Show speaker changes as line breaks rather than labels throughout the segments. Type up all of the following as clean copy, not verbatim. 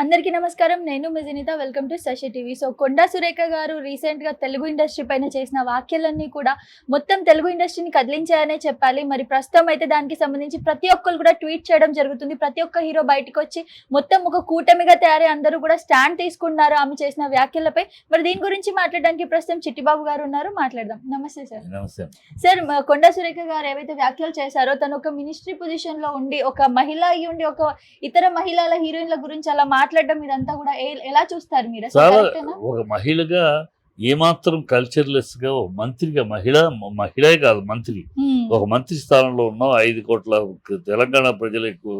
అందరికీ నమస్కారం. నేను మీ Janitha. Welcome to Sasi TV. So Konda Surekha garu రీసెంట్‌గా తెలుగు ఇండస్ట్రీ పైన చేసిన వ్యాఖ్యలన్నీ కూడా మొత్తం తెలుగు ఇండస్ట్రీని కదిలించాయనే చెప్పాలి. మరి ప్రస్తుతం అయితే దానికి సంబంధించి ప్రతి ఒక్కరు కూడా ట్వీట్ చేయడం జరుగుతుంది. ప్రతి ఒక్క హీరో బయటకొచ్చి మొత్తం ఒక కూటమిగా తయారై అందరూ కూడా స్టాండ్ తీసుకున్నారు ఆమె చేసిన వ్యాఖ్యలపై. మరి దీని గురించి మాట్లాడడానికి ప్రస్తుతం చిట్టిబాబు గారు ఉన్నారు. మాట్లాడదాం. నమస్తే సార్.
నమస్తే
సార్, కొండా సురేఖ గారు ఏవైతే వ్యాఖ్యలు చేశారో తను ఒక మినిస్ట్రీ పొజిషన్ లో ఉండి ఒక మహిళ అయ్యి ఉండి ఒక ఇతర మహిళల హీరోయిన్ల గురించి అలా మాట్లాడడం ఇదంతా కూడా ఎలా చూస్తారు మీరు?
చాలా ఒక మహిళగా ఏమాత్రం కల్చర్లెస్ గా మంత్రిగా మహిళే కాదు మంత్రి, ఒక మంత్రి స్థానంలో ఉన్నావు. 5 కోట్ల తెలంగాణ ప్రజలకు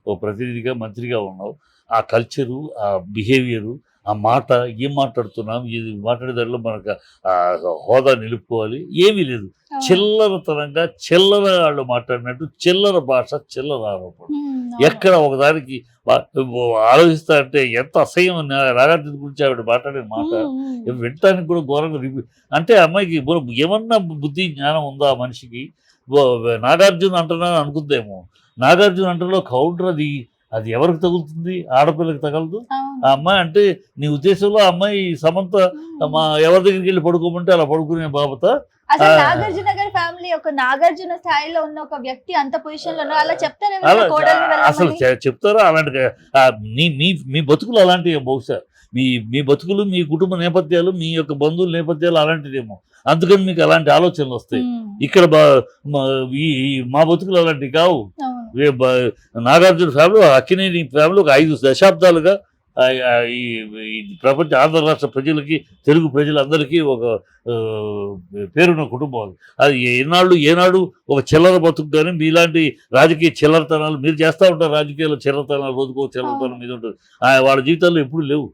ఒక ప్రతినిధిగా మంత్రిగా ఉన్నావు. ఆ కల్చరు, ఆ బిహేవియరు, ఆ మాట, ఏం మాట్లాడుతున్నాం, ఇది మాట్లాడేదానిలో మనకు హోదా నిలుపుకోవాలి ఏమీ లేదు. చిల్లరతనంగా చిల్లర వాళ్ళు మాట్లాడినట్టు చిల్లర భాష, చిల్లర ఆరోపణ. ఎక్కడ ఒకదానికి ఆలోచిస్తా అంటే ఎంత అసహ్యం. నాగార్జున గురించి ఆవిడ మాట్లాడిన మాట వినటానికి కూడా ఘోరంగా అంటే అమ్మాయికి ఏమన్నా బుద్ధి జ్ఞానం ఉందా ఆ మనిషికి? నాగార్జున అంటున్నా అనుకుందేమో. నాగార్జున అంటలో కౌంటర్ అది ఎవరికి తగులుతుంది? ఆడపిల్లకి తగలదు. ఆ అమ్మాయి అంటే నీ ఉద్దేశంలో ఆ అమ్మాయి సమంత ఎవరి దగ్గరికి వెళ్ళి పడుకోమంటే అలా పడుకునే బాబత?
నాగార్జున గారి ఫ్యామిలీ ఒక నాగార్జున స్థాయిలో ఉన్న ఒక వ్యక్తి అంత పొజిషన్ లో అలా చెప్తారా?
అసలు చెప్తారా? అలాంటి మీ బతుకులు అలాంటివి. బహుశా మీ బతుకులు, మీ కుటుంబ నేపథ్యాలు, మీ యొక్క బంధువుల నేపథ్యాలు అలాంటిదేమో. అందుకని మీకు అలాంటి ఆలోచనలు వస్తాయి. ఇక్కడ మా బతుకులు అలాంటివి కావు. నాగార్జున ఫ్యామిలీ, అక్కినేని ఫ్యామిలీ ఒక 5 దశాబ్దాలుగా ఈ ప్రపంచ ఆంధ్ర రాష్ట్ర ప్రజలకి, తెలుగు ప్రజలందరికీ ఒక పేరున్న కుటుంబం. అది ఏనాడు ఒక చిల్లర బతుకు. కానీ మీలాంటి రాజకీయ చిల్లరతనాలు మీరు చేస్తూ ఉంటారు. రాజకీయాల్లో చిల్లరతనాలు, రోజుకో చిల్లరతనం మీద ఉంటుంది. వాళ్ళ జీవితాల్లో ఎప్పుడు లేవు.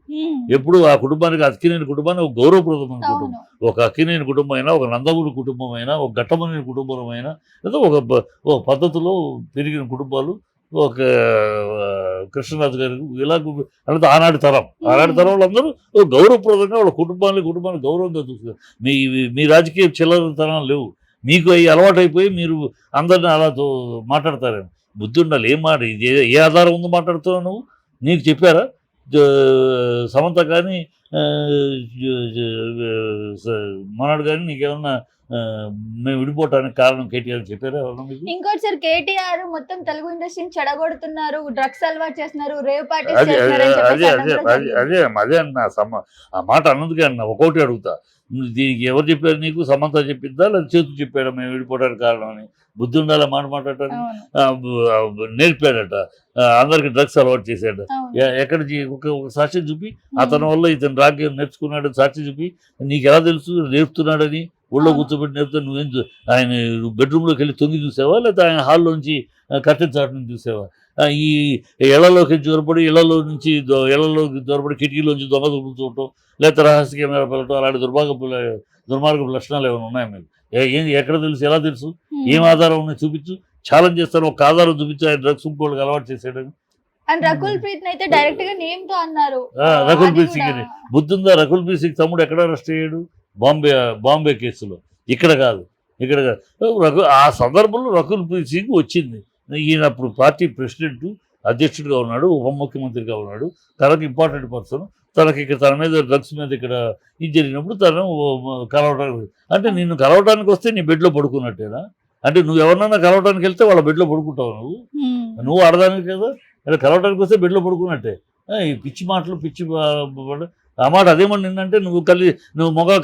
ఎప్పుడు ఆ కుటుంబానికి, అక్కినేని కుటుంబానికి ఒక గౌరవప్రదమైన కుటుంబం. ఒక అక్కినేని కుటుంబం అయినా, ఒక నందమూరి కుటుంబం అయినా, ఒక ఘట్టమనేని కుటుంబం అయినా, ఏదో ఒక పద్ధతిలో పెరిగిన కుటుంబాలు. ఒక కృష్ణరాజు గారు ఇలా అంటే ఆనాటి తరంలో అందరూ గౌరవప్రదంగా వాళ్ళ కుటుంబాన్ని గౌరవంగా చూస్తారు. మీ రాజకీయ చిల్లరతనాలు లేవు. మీకు అవి అలవాటైపోయి మీరు అందరిని అలా మాట్లాడతారేమో. బుద్ధి ఉండాలి. ఏం మాట, ఏ ఆధారం ఉందో మాట్లాడుతున్నావు నువ్వు? నీకు చెప్పారా సమంత కానీ మనోడు కానీ నీకేమన్నా మేము విడిపోవటానికి కారణం కేటీఆర్ చెప్పారా?
ఇంకోటి సార్, కేటీఆర్ మొత్తం తెలుగు ఇండస్ట్రీని చెడగొడుతున్నారు, డ్రగ్స్ అలవాటు చేస్తున్నారు, రేవ్ పార్టీస్
అదే అన్న ఆ మాట అన్నందుకే అన్న. ఒక్కొక్కటి అడుగుతా, దీనికి ఎవరు చెప్పారు నీకు? సమంత చెప్పిందా లేదా చేతులు చెప్పాడా మేము విడిపోవడానికి కారణం అని? బుద్ధి ఉండాలి మాట మాట్లాడటానికి. నేర్పాడట, అందరికి డ్రగ్స్ అలవాటు చేశాడు. ఎక్కడ ఒక సాక్షి చూపి, అతని వల్ల ఇతను రాజ్యం నేర్చుకున్నాడు సాక్షి చూపి. నీకు ఎలా తెలుసు నేర్పుతున్నాడని? ఊళ్ళో కూర్చోబెట్టి నేర్పుతా. నువ్వేం ఆయన బెడ్రూమ్లోకి వెళ్ళి తొంగి చూసావా, లేకపోతే ఆయన హాల్లోంచి కర్టెన్ చాటు నుంచి చూసావా? ఈ ఇళ్లలోకి జొరపడి, ఇళ్లలోకి జొరపడి కిటికీలోంచి దొంగ చూడటం, లేకపోతే రహస్య కెమెరా పెట్టడం, అలాంటి దుర్మార్గపు లక్షణాలు ఏమైనా ఉన్నాయి మీకు? ఎక్కడ తెలుసు? ఎలా తెలుసు? ఏం ఆధారం ఉన్నాయి చూపించు. ఛాలెంజ్ చేస్తాను. ఒక ఆధారం చూపించు ఆయన డ్రగ్స్ ఇంకోళ్ళకి అలవాటు చేసాడని.
రకుల్ ప్రీత్ అయితే డైరెక్ట్ గా నేమ్ తో అన్నారు.
రకుల్ ప్రీత్ సింగ్ అని బుద్ధి ఉందా? రకుల్ ప్రీత్ సింగ్ తమ్ముడు ఎక్కడ అరెస్ట్ అయ్యాడు? బాంబే కేసులో. ఇక్కడ కాదు. ఆ సందర్భంలో రకుల్ ప్రీత్ సింగ్ వచ్చింది. ఈయన అప్పుడు పార్టీ ప్రెసిడెంట్, అధ్యక్షుడిగా ఉన్నాడు, ఉప ముఖ్యమంత్రిగా ఉన్నాడు. తనకు ఇంపార్టెంట్ పర్సన్. తనకి ఇక్కడ తన మీద డ్రగ్స్ మీద ఇక్కడ ఇది జరిగినప్పుడు తను కలవడానికి, అంటే నిన్ను కలవడానికి వస్తే నీ బెడ్లో పడుకున్నట్టేనా? అంటే నువ్వు ఎవరినైనా కలవడానికి వెళ్తే వాళ్ళ బెడ్లో పడుకుంటావు. నువ్వు ఆడదానికి కదా, ఇలా కలవడానికి వస్తే బెడ్లో పడుకున్నట్టే. ఈ పిచ్చి మాటలు, ఆ మాట అదేమని నిన్నంటే నువ్వు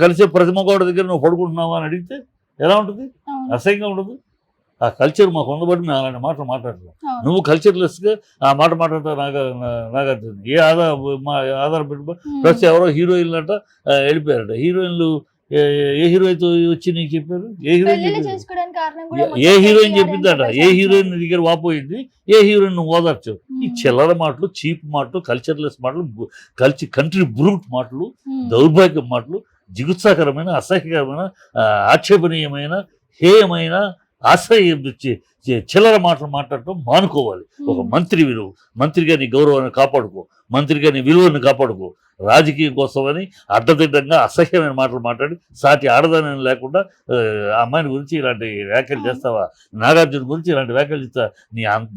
కలిసే ప్రతి మగవాడి దగ్గర నువ్వు పడుకుంటున్నావా అని అడిగితే ఎలా ఉంటుంది? అసహ్యంగా ఉండదు. ఆ కల్చర్ మాకు ఉండబట్టి మేము అలాంటి మాటలు మాట్లాడతాం. నువ్వు కల్చర్లెస్గా ఆ మాట మాట్లాడతావు. నాగార్జున ఏ ఆధారం పెట్టుకో. ప్లస్ ఎవరో హీరోయిన్లు అంట వెళ్ళిపోయారట. హీరోయిన్లు ఏ హీరోయిన్తో వచ్చి నీకు చెప్పారు? ఏ హీరోయిన్ చెప్పిందట? ఏ హీరోయిన్ దగ్గర వాపోయింది? ఏ హీరోయిన్ నువ్వు ఓదార్చావు? ఈ చిల్లర మాటలు, చీప్ మాటలు, కల్చర్లెస్ మాటలు, కంట్రీ బ్రూట్ మాటలు, దౌర్భాగ్యం మాటలు, జిగుత్సాకరమైన, అసహ్యకరమైన, ఆక్షేపణీయమైన, హేయమైన, ఆశ్రయం చిల్లర మాటలు మాట్లాడటం మానుకోవాలి. ఒక మంత్రిగా నీ గౌరవాన్ని కాపాడుకో, మంత్రిగా నీ విలువను కాపాడుకో. రాజకీయం కోసమని అడ్డదిడ్డంగా అసహ్యమైన మాటలు మాట్లాడి సాటి ఆడదాని లేకుండా అమ్మాయిని గురించి ఇలాంటి వ్యాఖ్యలు చేస్తావా? నాగార్జున గురించి ఇలాంటి వ్యాఖ్యలు చేస్తా?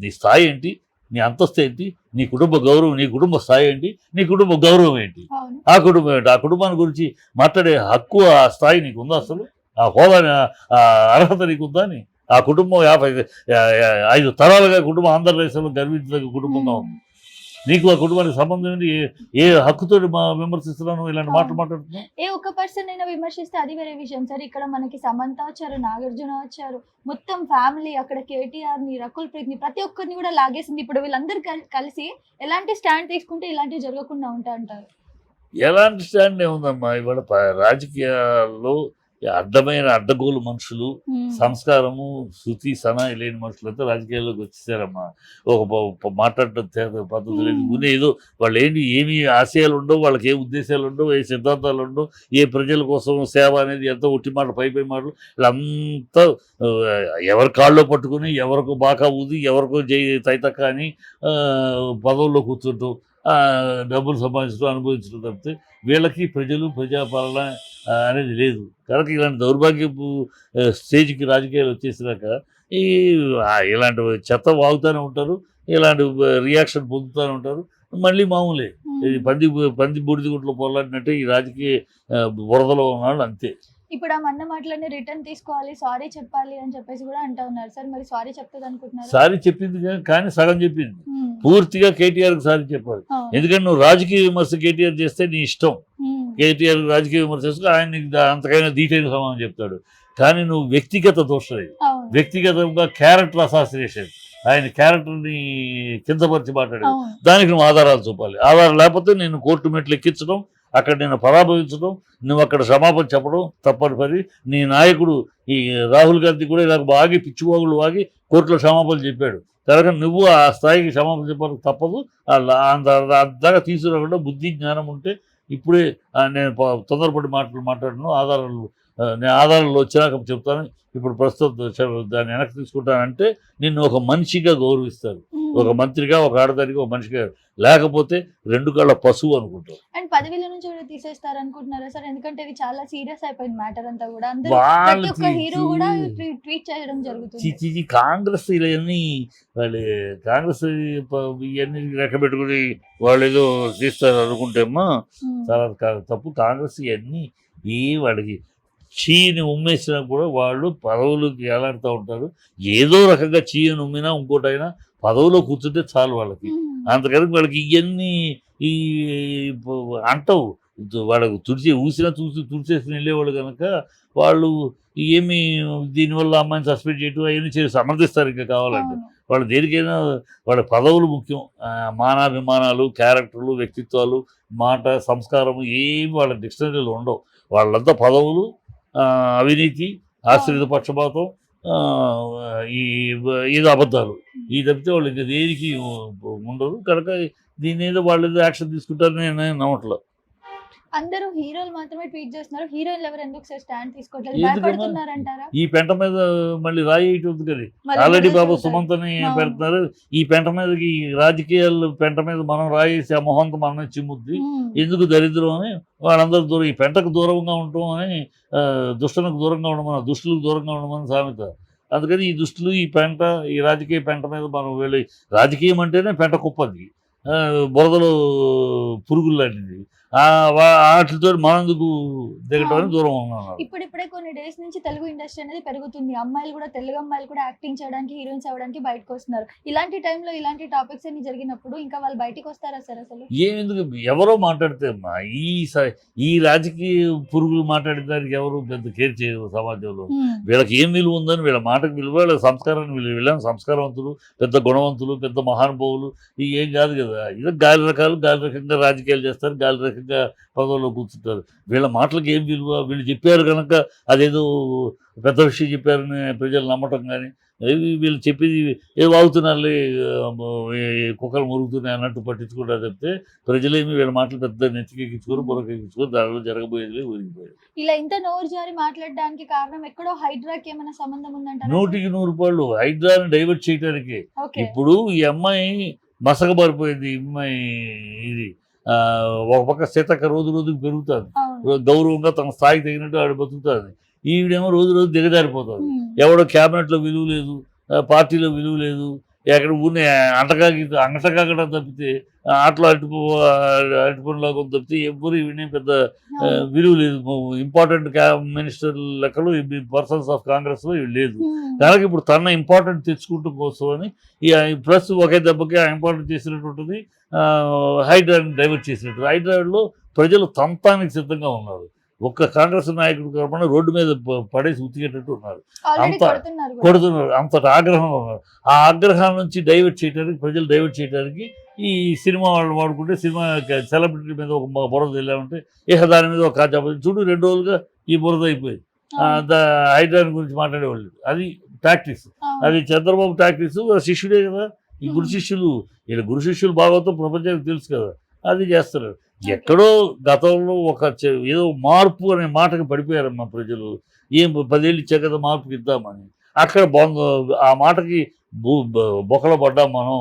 నీ స్థాయి ఏంటి? నీ అంతస్తు ఏంటి? నీ కుటుంబ గౌరవం, నీ కుటుంబ స్థాయి ఏంటి, నీ కుటుంబ గౌరవం ఏంటి,
అవును.
ఆ కుటుంబం ఏంటి, ఆ కుటుంబాన్ని గురించి మాట్లాడే హక్కు, ఆ స్థాయి నీకు ఉందా, అసలు ఆ హోదా, ఆ అర్హత నీకుందా అని. ఆ కుటుంబం 5 తరాలుగా కుటుంబం ఆంధ్రదేశంలో గర్వించదగ్గ కుటుంబంగా ఉంది. నీకు ఆ కుటుంబానికి సంబంధం ఏంటి? ఏ హక్కుతో విమర్శిస్తున్నాను, ఇలాంటి మాటలు మాట్లాడుతున్నావు?
ఏ ఒక్క పర్సన్ అయినా విమర్శిస్తే అది వేరే విషయం సార్. ఇక్కడ మనకి సమంత వచ్చారు, నాగార్జున వచ్చారు, మొత్తం ఫ్యామిలీ అక్కడ కేటీఆర్ ని, రకుల్ ప్రీత్ ని, ప్రతి ఒక్కరిని కూడా లాగేసింది. ఇప్పుడు వీళ్ళందరూ కలిసి ఎలాంటి స్టాండ్ తీసుకుంటే ఇలాంటివి జరగకుండా ఉంటా అంటారు?
ఎలాంటి స్టాండ్ ఏముందమ్మా, ఇవాళ రాజకీయాల్లో అడ్డమైన అడ్డగోలు మనుషులు, సంస్కారము శృతి సనాయి లేని మనుషులంతా రాజకీయాల్లోకి వచ్చేసారమ్మా. మాట్లాడటం పద్ధతి లేదు. ఏదో వాళ్ళు ఏమి ఆశయాలు ఉండవు, వాళ్ళకి ఏ ఉద్దేశాలు ఉండవు, ఏ సిద్ధాంతాలు ఉండవు, ఏ ప్రజల కోసం సేవ అనేది ఎంతో ఒట్టి మాట, పై మాటలు. వీళ్ళంతా ఎవరి కాళ్ళలో పట్టుకుని, ఎవరికో బాకా ఊది, ఎవరికో తైతక్క అని పదవుల్లో కూర్చుంటూ డబ్బులు సంపాదించడం, అనుభవించడం తప్పితే వీళ్ళకి ప్రజలు, ప్రజాపాలన అనేది లేదు. కనుక ఇలాంటి దౌర్భాగ్యపు స్టేజ్కి రాజకీయాలు వచ్చేసినాక ఇలాంటి చెత్త వాగుతూనే ఉంటారు, ఇలాంటి రియాక్షన్ పొందుతూనే ఉంటారు. మళ్ళీ మామూలే, ఇది పంది బూడిద గుంట్లో పొరలాడినట్టే ఈ రాజకీయ బురదలో ఉన్నాళ్ళు, అంతే.
ఇప్పుడు ఆ మన్న మాటలన్నీ రిటర్న్ తీసుకోవాలి, సారీ చెప్పాలి అని చెప్పేసి కూడా అంటా ఉన్నారు సార్. మరి సారీ చెప్తుంది అనుకుంటున్నారు?
సారీ చెప్పింది కానీ సగం చెప్పింది. పూర్తిగా కేటీఆర్కి సారీ చెప్పాలి. ఎందుకంటే నువ్వు రాజకీయ విమర్శ కేటీఆర్ చేస్తే నీ ఇష్టం. కేటీఆర్ రాజకీయ విమర్శ చేస్తే ఆయన అంతకైనా దీటైన సమాధానం చెప్తాడు. కానీ నువ్వు వ్యక్తిగత దోషం, వ్యక్తిగతంగా క్యారెక్టర్ అసాసినేషన్, ఆయన క్యారెక్టర్ని కిందపరిచి మాట్లాడేది, దానికి నువ్వు ఆధారాలు చూపాలి. ఆధారం లేకపోతే నేను కోర్టు మెట్లు ఎక్కించడం, అక్కడ నేను పరాభవించడం, నువ్వు అక్కడ క్షమాపణ చెప్పడం తప్పనిసరి. నీ నాయకుడు ఈ రాహుల్ గాంధీ కూడా ఇలా బాగి పిచ్చివాగులు వాగి కోర్టులో క్షమాపణ చెప్పాడు. కనుక నువ్వు ఆ స్థాయికి క్షమాపణ చెప్పడం తప్పదు. అంతగా తీసుకురాకుండా బుద్ధి జ్ఞానం ఉంటే ఇప్పుడే నేను తొందరపడి మాట్లాడను, నేను ఆధారాలు వచ్చాక చెప్తాను, ఇప్పుడు ప్రస్తుతం దాన్ని వెనక్కి తీసుకుంటానంటే నిన్ను ఒక మనిషిగా గౌరవిస్తారు, ఒక మంత్రిగా, ఒక ఆడదానిగా, ఒక మనిషిగా. లేకపోతే 2 కళ్ళ పశువు అనుకుంటారు.
అండ్ పదవిలో నుంచి కూడా తీసేస్తారు అనుకుంటున్నారా సార్? ఎందుకంటే ఇది చాలా సీరియస్ అయిపోయింది మ్యాటర్ అంతా కూడా. హీరో కూడా ట్వీట్ చేయడం జరుగుతుంది.
కాంగ్రెస్ ఇవన్నీ వాళ్ళు కాంగ్రెస్ ఇవన్నీ లెక్క పెట్టుకుని వాళ్ళు ఏదో చేస్తారు అనుకుంటేమ్మా చాలా తప్పు. కాంగ్రెస్ ఇవన్నీ వాళ్ళకి చీని ఉమ్మేసినా కూడా వాళ్ళు పదవులకు ఎలాడుతూ ఉంటారు. ఏదో రకంగా చీని ఉమ్మినా ఇంకోటైనా పదవిలో కూర్చుంటే చాలు వాళ్ళకి. అంతకన్నా వాళ్ళకి ఇవన్నీ అంటవు. వాళ్ళకు ఊసినా తుడిచేసి వెళ్ళేవాళ్ళు కనుక వాళ్ళు ఏమి దీనివల్ల అమ్మాయిని సస్పెండ్ చేయటం అవన్నీ చేసి సమర్థిస్తారు. ఇంకా కావాలంటే వాళ్ళు దేనికైనా వాళ్ళ పదవులు ముఖ్యం. మానాభిమానాలు, క్యారెక్టర్లు, వ్యక్తిత్వాలు, మాట, సంస్కారం ఏమి వాళ్ళ డిక్షనరీలో ఉండవు. వాళ్ళంతా పదవులు, అవినీతి, ఆశ్రిత పక్షపాతం, ఏదో అబద్ధాలు, ఈ తప్పితే వాళ్ళు ఇంకా దేనికి ఉండదు. కనుక దీని ఏదో వాళ్ళు ఏదో యాక్షన్ తీసుకుంటారు నేను నమ్మట్లేదు.
అందరూ హీరోలు మాత్రమే ట్వీట్ చేస్తున్నారు, హీరోయిన్లు ఎవరు ఎందుకు సార్ స్టాండ్ తీసుకోవట్లేదు? భయపడుతున్నారంటారా? ఈ
పెంట మీద మళ్ళీ రాయి ఉంది కదా, ఆల్రెడీ బాబు సుమంతని పెడుతున్నారు. ఈ పెంట మీదకి రాజకీయాలు పెంట మీద మనం రాయేసి ఆ మొహంతో మనం చిమ్ముద్ది, ఎందుకు దరిద్రం అని వాళ్ళందరూ దూరం, ఈ పెంటకు దూరంగా ఉండటం అని, దుష్టులకు దూరంగా ఉండమని, దుష్టులకు దూరంగా ఉండమని సామెత. అందుకని ఈ దుష్టులు, ఈ పెంట, ఈ రాజకీయ పెంట మీద మనం వెళ్ళి, రాజకీయం అంటేనే పెంట కుప్పది, బురదలో పురుగులు లాంటిది, వాటితో మనందుకు దిగటం దూరం ఉన్నాను.
ఇప్పుడిప్పుడే కొన్ని డేస్ నుంచి తెలుగు ఇండస్ట్రీ అనేది పెరుగుతుంది. అమ్మాయిలు కూడా, తెలుగు అమ్మాయిలు కూడా యాక్టింగ్ చేయడానికి, హీరోయిన్స్ అవ్వడానికి బయటకు వస్తున్నారు. ఇలాంటి టైంలో ఇలాంటి టాపిక్స్ అన్ని జరిగినప్పుడు ఇంకా వాళ్ళు బయటకు వస్తారా సార్? అసలు
ఎందుకు ఎవరో మాట్లాడితే అమ్మా, ఈ రాజకీయ పురుగులు మాట్లాడిన దానికి ఎవరు పెద్ద కేర్ చేయరు సమాజంలో. వీళ్ళకి ఏం విలువ ఉందని, వీళ్ళ మాటకు విలువ, వీళ్ళ సంస్కారాన్ని విలువ. వీళ్ళని సంస్కారవంతులు, పెద్ద గుణవంతులు, పెద్ద మహానుభావులు ఏం కాదు కదా. ఇదో గాలి రకంగా రాజకీయాలు చేస్తారు, గాలి రకంగా పదవుల్లో కూర్చుంటారు. వీళ్ళ మాటలకు ఏం విలువ? వీళ్ళు చెప్పారు కనుక అదేదో పెద్ద విషయం చెప్పారని ప్రజలు నమ్మటం కానీ, వీళ్ళు చెప్పేది ఏదో వాగుతున్నారులే, కుక్కలు మురుగుతున్నాయి అన్నట్టు పట్టించుకుంటారు తప్పితే ప్రజలేమి వీళ్ళ మాటలు పెద్ద నెత్తికెక్కించుకొని బుర్రకెక్కించుకొని దానిలో జరగబోయేది ఊరికిపోయేది.
ఇలా ఇంత నోరు జారి మాట్లాడడానికి కారణం ఎక్కడో హైడ్రాకి ఏమైనా సంబంధం ఉందంటారా?
100% హైడ్రాని డైవర్ట్ చేయడానికి. ఇప్పుడు ఈ అమ్మాయి మసకబారిపోయింది. ఈ అమ్మాయి ఇది ఒక పక్క సీతక్క రోజు రోజుకి పెరుగుతుంది, గౌరవంగా తన స్థాయికి తగినట్టు ఆవిడ బతుకుతుంది. ఈవిడేమో రోజు రోజు దిగజారిపోతుంది. ఎవడో క్యాబినెట్లో విలువ లేదు, పార్టీలో విలువ లేదు, ఎక్కడ ఊరిని అంగటకాగడం తప్పితే ఆటలో అరటిపండులాగా తప్పితే ఎవ్వరు వినే పెద్ద విలువ లేదు. ఇంపార్టెంట్ మినిస్టర్ లెక్కలు పర్సన్స్ ఆఫ్ కాంగ్రెస్ లో ఇవి లేదు. కనుక ఇప్పుడు తన ఇంపార్టెంట్ తెచ్చుకుంటూ కోసం అని ప్లస్ ఒకే దెబ్బకి ఆ ఇంపార్టెంట్ చేసినటువంటిది హైడ్రాని డైవర్ట్ చేసినట్టు. హైడ్రాలో ప్రజలు తంతానికి సిద్ధంగా ఉన్నారు. ఒక్క కాంగ్రెస్ నాయకుడు కాకుండా రోడ్డు మీద పడేసి ఉతికేటట్టు ఉన్నారు. అంత కొడుతున్నారు, అంతటి ఆగ్రహంలో ఉన్నారు. ఆ ఆగ్రహం నుంచి డైవర్ట్ చేయడానికి, ప్రజలు డైవర్ట్ చేయడానికి ఈ సినిమా వాళ్ళు వాడుకుంటే, సినిమా సెలబ్రిటీ మీద ఒక బురద వెళ్ళామంటే ఇక దాని మీద ఒక చూడు 2 రోజులుగా ఈ బురద అయిపోయింది. హైడ్రాన్ గురించి మాట్లాడేవాళ్ళు. అది ప్రాక్టీస్, అది చంద్రబాబు ప్రాక్టీస్. శిష్యుడే కదా ఈ గురు శిష్యులు. వీళ్ళ గురు శిష్యులు భాగవతం ప్రపంచానికి తెలుసు కదా, అది చేస్తున్నారు. ఎక్కడో గతంలో ఏదో మార్పు అనే మాటకి పడిపోయారమ్మా ప్రజలు. ఏం 10 ఏళ్ళు ఇచ్చా కదా మార్పుకి ఇద్దామని. అక్కడ ఆ మాటకి బొక్కలో పడ్డాం మనం.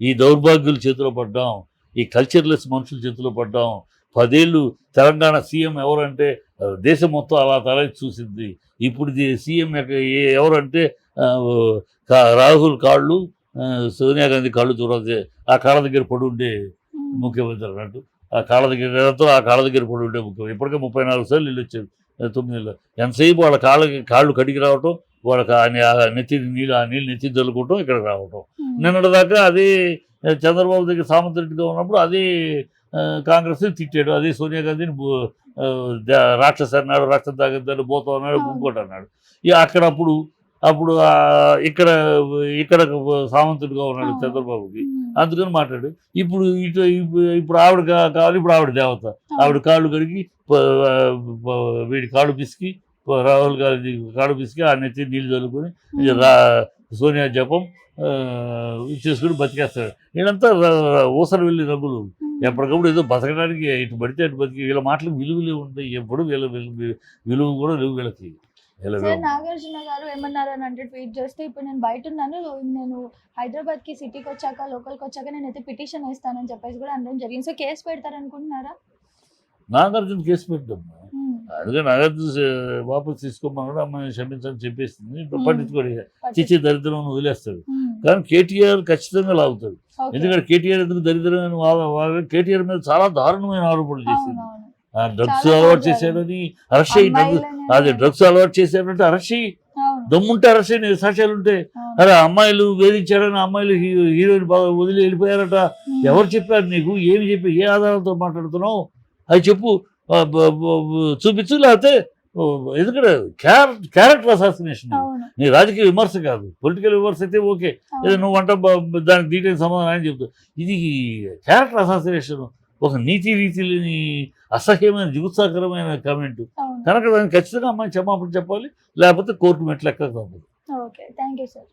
ఈ దౌర్భాగ్యుల చేతిలో పడ్డాం, ఈ కల్చర్లెస్ మనుషుల చేతిలో పడ్డాం. 10 ఏళ్ళు తెలంగాణ సీఎం ఎవరంటే దేశం మొత్తం అలా తలెత్తి చూసింది. ఇప్పుడు సీఎం ఎవరంటే రాహుల్ కాళ్ళు, సోనియా గాంధీ కాళ్ళు చూడాలి. ఆ కాళ్ళ దగ్గర పడి ఉండే ముఖ్యమంత్రి అన్నట్టు. ఆ కాళ్ళ దగ్గర పడి ఉండే ముఖ్యమంత్రి. ఇప్పటికే 34 సార్లు ఇల్లు వచ్చారు 9 నెలలు. ఎంతసేపు వాళ్ళ కాళ్ళు కడిగి రావటం, వాళ్ళకి ఆ నీళ్ళు నెత్తి చల్లుకోవటం, ఇక్కడికి రావటం. నిన్నటిదాకా అదే చంద్రబాబు దగ్గర సామంతరెడ్డిగా ఉన్నప్పుడు అదే కాంగ్రెస్ తిట్టాడు. అదే సోనియా గాంధీని రాక్షసు అన్నాడు, రక్తం తాగద్దాడు, పోతాం అన్నాడు, ఇంకోటి అన్నాడు. ఇక అప్పుడు ఇక్కడ సామంతుడిగా ఉన్నాడు చంద్రబాబుకి, అందుకని మాట్లాడు. ఇప్పుడు ఆవిడ కావాలి, ఇప్పుడు ఆవిడ దేవత. ఆవిడ కాళ్ళు కడిగి వీడి కాళ్ళు పిసికి, రాహుల్ గాంధీ కాళ్ళు పిసికి ఆ నెత్తి నీళ్ళు చల్లుకొని సోనియా జపం చేసుకుని బతికేస్తాడు. వీళ్ళంతా ఊసరు వెళ్ళి రంగులు. ఎప్పటికప్పుడు ఏదో బతకడానికి ఇటు పడితే అటు బతికి. వీళ్ళ మాటలకు విలువలే ఉంటాయి. ఎప్పుడు విలువ కూడా లేవు వీళ్ళకి.
నాగార్జున గారు ఏమన్నారు అని అంటే, ట్వీట్ చేస్తే, ఇప్పుడు నేను బయట ఉన్నాను, నేను హైదరాబాద్ కి సిటీకి వచ్చాక, లోకల్కి వచ్చాక నేనైతే పిటిషన్ వేస్తానని చెప్పేసి కూడా అనడం జరిగింది. సో కేసు పెడతారనుకుంటున్నారా?
నాగార్జున కేసు పెట్టాం. అందుకే నాగార్జున వాపసు తీసుకోమన్నాడు. అమ్మాయిని క్షమించని చెప్పేస్తుంది. పట్టించుకోడు, చిచ్చి దరిద్రం వదిలేస్తాడు. కానీ కేటీఆర్ ఖచ్చితంగా లాగుతాడు. ఎందుకంటే కేటీఆర్ ఎందుకు దరిద్రం? కేటీఆర్ మీద చాలా దారుణమైన ఆరోపణలు చేసింది. డ్రగ్స్ అలవాటు చేశాడని అరెస్ట్ అయ్యి, అదే డ్రగ్స్ అలవాటు చేశాడంటే అరెస్ట్ అయ్యి, దమ్ముంటే అరెస్ట్ అయిన సాక్ష్యాలు ఉంటే. అరే అమ్మాయిలు వేధించాడని, అమ్మాయిలు హీరోయిన్ వదిలి వెళ్ళిపోయారట. ఎవరు చెప్పారు నీకు? ఏమి చెప్పి, ఏ ఆధారంతో మాట్లాడుతున్నావు? అది చెప్పు, చూపించు. లేకపోతే ఎందుకంటే క్యారెక్టర్ అసాసినేషన్. నీ రాజకీయ విమర్శ కాదు, పొలిటికల్ విమర్శ అయితే ఓకే, ఏదో నువ్వు వంట దానికి డీటెయిల్ సమాధానం అని చెప్తావు. ఇది క్యారెక్టర్ అసాసినేషన్, ఒక నీతి లేని అసహ్యమైన జుగుత్సాకరమైన కామెంట్. కనుక దానికి ఖచ్చితంగా అమ్మాయి క్షమాపణ చెప్పాలి, లేకపోతే కోర్టు మెట్లు ఎక్కక తప్పదు.
Okay, thank you sir.